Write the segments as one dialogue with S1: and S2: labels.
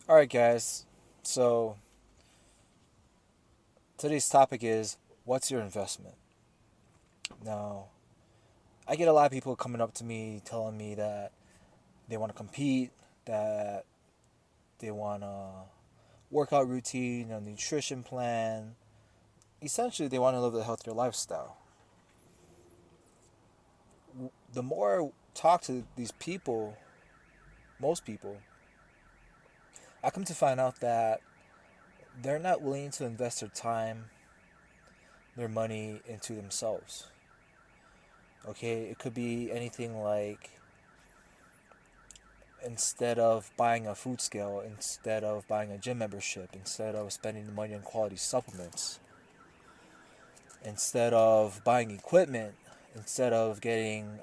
S1: All right, guys. So today's topic is what's your investment? Now, I get a lot of people coming up to me telling me that they want to compete, that they want a workout routine, a nutrition plan. Essentially, they want to live a healthier lifestyle. The more I talk to these people, most people, I come to find out that they're not willing to invest their time, their money into themselves. Okay, it could be anything like instead of buying a food scale, instead of buying a gym membership, instead of spending the money on quality supplements, instead of buying equipment, instead of getting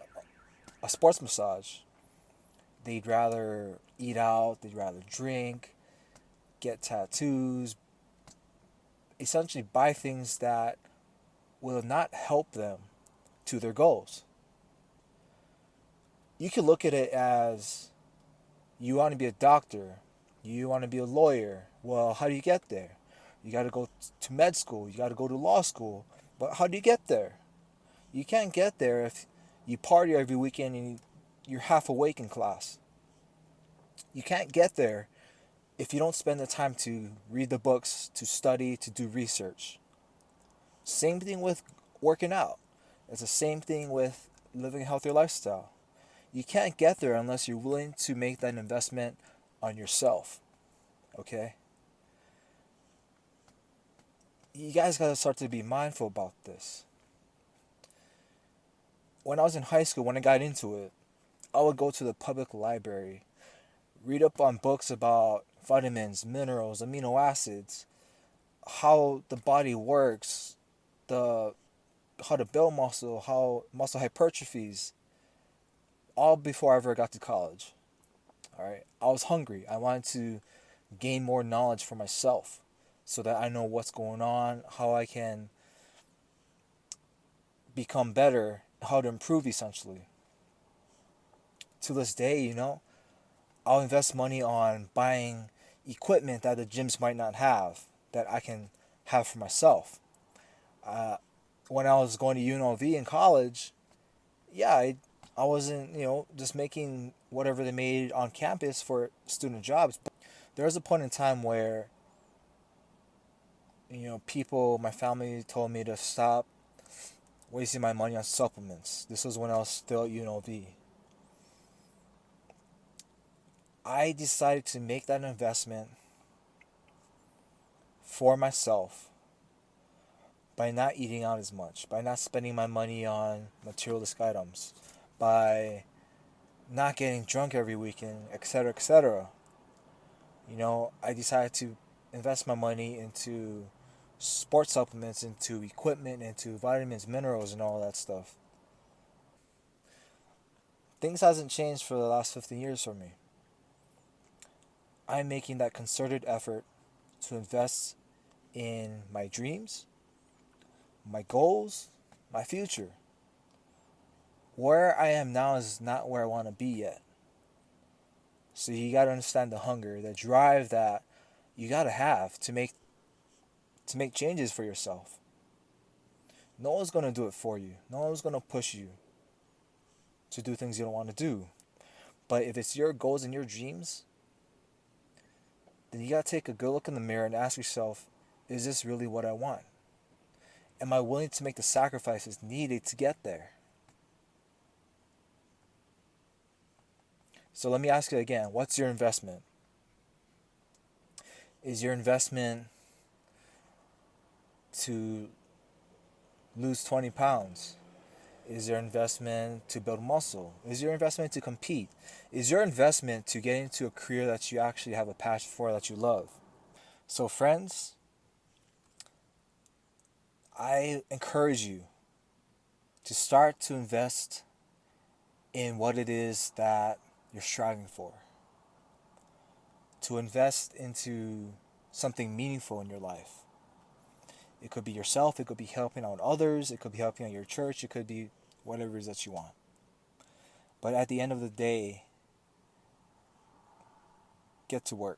S1: a sports massage, they'd rather eat out, they'd rather drink, get tattoos, essentially buy things that will not help them to their goals. You could look at it as you want to be a doctor, you want to be a lawyer. Well, how do you get there? You got to go to med school, you got to go to law school. But how do you get there? You can't get there if you party every weekend and you're half awake in class. You can't get there if you don't spend the time to read the books, to study, to do research. Same thing with working out. It's the same thing with living a healthier lifestyle. You can't get there unless you're willing to make that investment on yourself. Okay? You guys gotta start to be mindful about this. When I was in high school, when I got into it, I would go to the public library, read up on books about vitamins, minerals, amino acids, how the body works, the how to build muscle, how muscle hypertrophies, all before I ever got to college. All right, I was hungry. I wanted to gain more knowledge for myself, so that I know what's going on, how I can become better, how to improve essentially. To this day, I'll invest money on buying equipment that the gyms might not have that I can have for myself. Uh, when I was going to UNLV in college, yeah, I wasn't, just making whatever they made on campus for student jobs. But there was a point in time where, people, my family told me to stop wasting my money on supplements. This was when I was still at UNLV. I decided to make that investment for myself by not eating out as much, by not spending my money on materialistic items, by not getting drunk every weekend, etc., etc. I decided to invest my money into sports supplements, into equipment, into vitamins, minerals, and all that stuff. Things hasn't changed for the last 15 years for me. I'm making that concerted effort to invest in my dreams, my goals, my future. Where I am now is not where I want to be yet. So you got to understand the hunger, the drive that you got to have to make changes for yourself. No one's going to do it for you. No one's going to push you to do things you don't want to do. But if it's your goals and your dreams, then you got to take a good look in the mirror and ask yourself, is this really what I want? Am I willing to make the sacrifices needed to get there? So let me ask you again, what's your investment? Is your investment to lose 20 pounds? Is your investment to build muscle? Is your investment to compete? Is your investment to get into a career that you actually have a passion for, that you love? So, friends, I encourage you to start to invest in what it is that you're striving for, to invest into something meaningful in your life. It could be yourself, it could be helping out others, it could be helping out your church, it could be whatever it is that you want. But at the end of the day, get to work.